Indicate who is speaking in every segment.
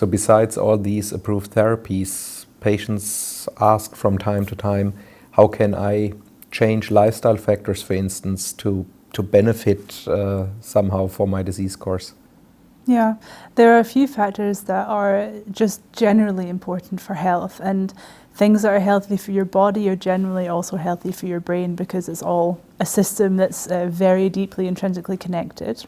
Speaker 1: So besides all these approved therapies, patients ask from time to time, how can I change lifestyle factors, for instance, to benefit somehow for my disease course?
Speaker 2: Yeah, there are a few factors that are just generally important for health, and things that are healthy for your body are generally also healthy for your brain because it's all a system that's very deeply intrinsically connected.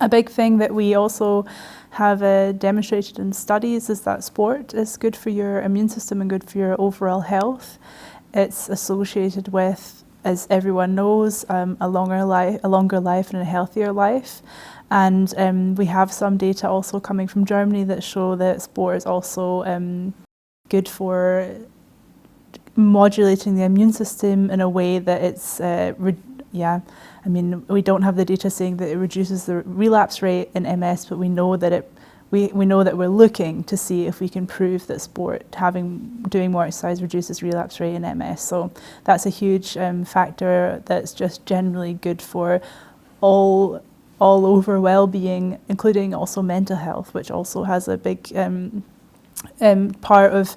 Speaker 2: A big thing that we also have demonstrated in studies is that sport is good for your immune system and good for your overall health. It's associated with, as everyone knows, a longer life and a healthier life. And we have some data also coming from Germany that show that sport is also good for modulating the immune system in a way that it's, we don't have the data saying that it reduces the relapse rate in MS, but we know that we know that we're looking to see if we can prove that doing more exercise reduces relapse rate in MS. So that's a huge factor that's just generally good for all over well-being, including also mental health, which also has a big part of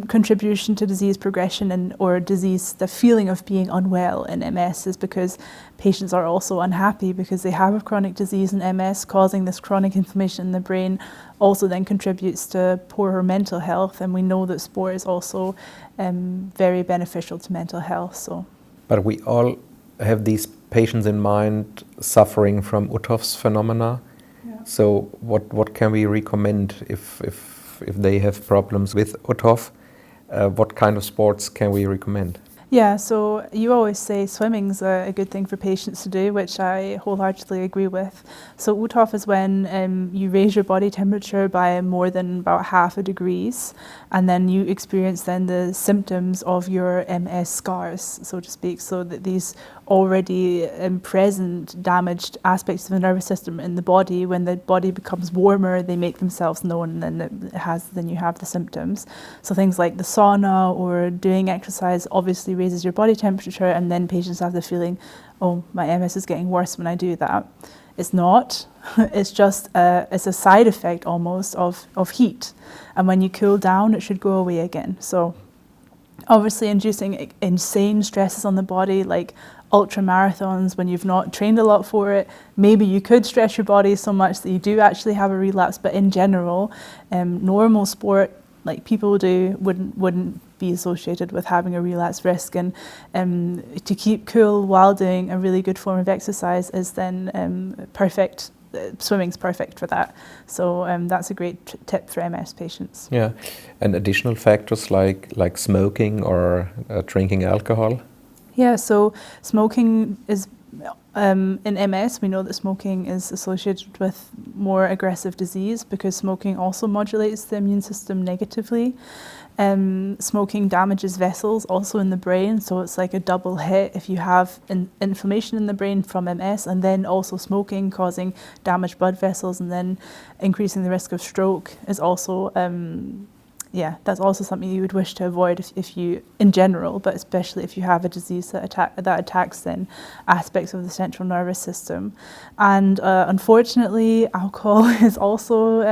Speaker 2: contribution to disease progression or disease, the feeling of being unwell in MS is because patients are also unhappy because they have a chronic disease in MS causing this chronic inflammation in the brain, also then contributes to poorer mental health, and we know that sport is also very beneficial to mental health. So,
Speaker 1: but we all have these patients in mind suffering from Uthoff's phenomena. Yeah. So what can we recommend if they have problems with Uthoff? What kind of sports can we recommend?
Speaker 2: Yeah, so you always say swimming's a good thing for patients to do, which I wholeheartedly agree with. So Uthoff is when you raise your body temperature by more than about 0.5 degrees, and then you experience then the symptoms of your MS scars, so to speak, so that these already present damaged aspects of the nervous system in the body, when the body becomes warmer, they make themselves known, and then you have the symptoms. So things like the sauna or doing exercise obviously raises your body temperature, and then patients have the feeling, oh, my MS is getting worse when I do that. It's not. It's just it's a side effect almost of heat, and when you cool down, it should go away again. So obviously inducing insane stresses on the body, like ultra marathons, when you've not trained a lot for it, maybe you could stress your body so much that you do actually have a relapse, but in general, normal sport like people do wouldn't be associated with having a relapse risk, and to keep cool while doing a really good form of exercise is then perfect. Swimming's perfect for that, so that's a great tip for MS patients.
Speaker 1: Yeah, and additional factors like smoking or drinking alcohol.
Speaker 2: Yeah, so smoking is, in MS, we know that smoking is associated with more aggressive disease because smoking also modulates the immune system negatively. Smoking damages vessels also in the brain, so it's like a double hit if you have inflammation in the brain from MS and then also smoking causing damaged blood vessels and then increasing the risk of stroke is also that's also something you would wish to avoid if you, in general, but especially if you have a disease that attacks then aspects of the central nervous system. And unfortunately, alcohol is also,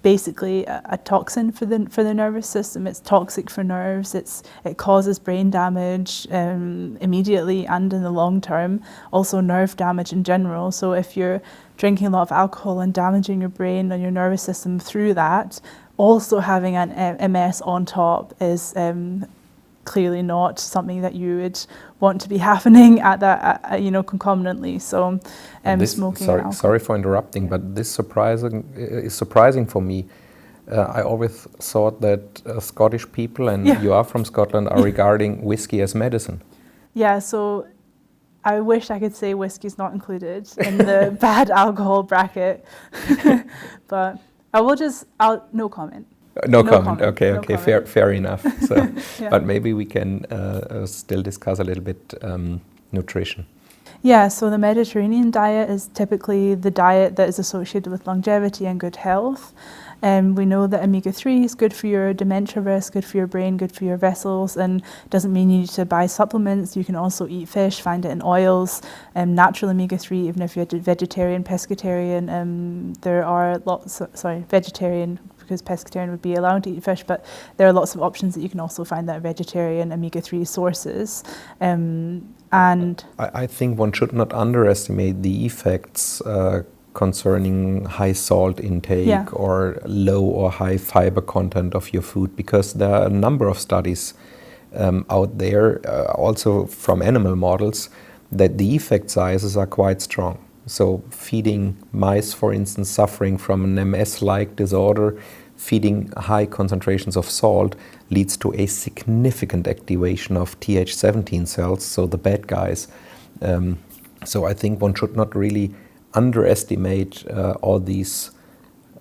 Speaker 2: basically a toxin for the nervous system. It's toxic for nerves. It causes brain damage immediately and in the long term. Also nerve damage in general. So if you're drinking a lot of alcohol and damaging your brain and your nervous system through that, also having an MS on top is clearly not something that you would want to be happening at that, concomitantly. So, smoking.
Speaker 1: Sorry for interrupting, but this is surprising for me. I always thought that Scottish people, and you are from Scotland, are regarding whiskey as medicine.
Speaker 2: Yeah, so I wish I could say whiskey's not included in the bad alcohol bracket, but no comment.
Speaker 1: No comment. Okay, fair enough. So, but maybe we can still discuss a little bit nutrition.
Speaker 2: Yeah, so the Mediterranean diet is typically the diet that is associated with longevity and good health. We know that omega-3 is good for your dementia risk, good for your brain, good for your vessels, and doesn't mean you need to buy supplements. You can also eat fish, find it in oils, natural omega-3, even if you're vegetarian, pescatarian. There are vegetarian, because pescatarian would be allowed to eat fish, but there are lots of options that you can also find that are vegetarian omega-3 sources.
Speaker 1: I think one should not underestimate the effects concerning high salt intake or low or high fiber content of your food, because there are a number of studies out there, also from animal models, that the effect sizes are quite strong. So feeding mice, for instance, suffering from an MS-like disorder, feeding high concentrations of salt leads to a significant activation of Th17 cells, so the bad guys. So I think one should not really underestimate all these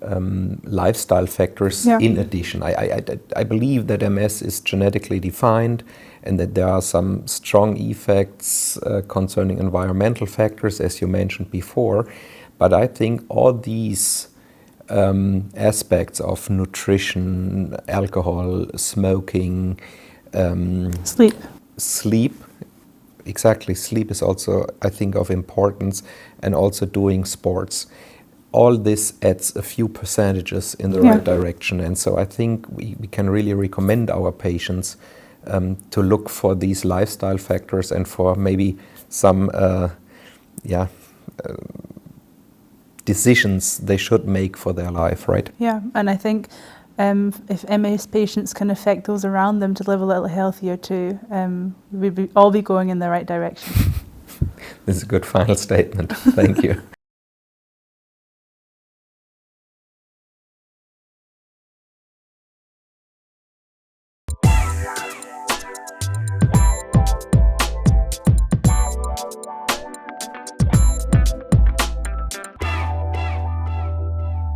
Speaker 1: lifestyle factors in addition. I believe that MS is genetically defined and that there are some strong effects concerning environmental factors, as you mentioned before. But I think all these aspects of nutrition, alcohol, smoking, sleep, exactly, sleep is also, I think, of importance, and also doing sports. All this adds a few percentages in the right direction, and so I think we can really recommend our patients to look for these lifestyle factors and for maybe some decisions they should make for their life, right?
Speaker 2: Yeah, and I think if MS patients can affect those around them to live a little healthier too, we'd all be going in the right direction.
Speaker 1: This is a good final statement. Thank you.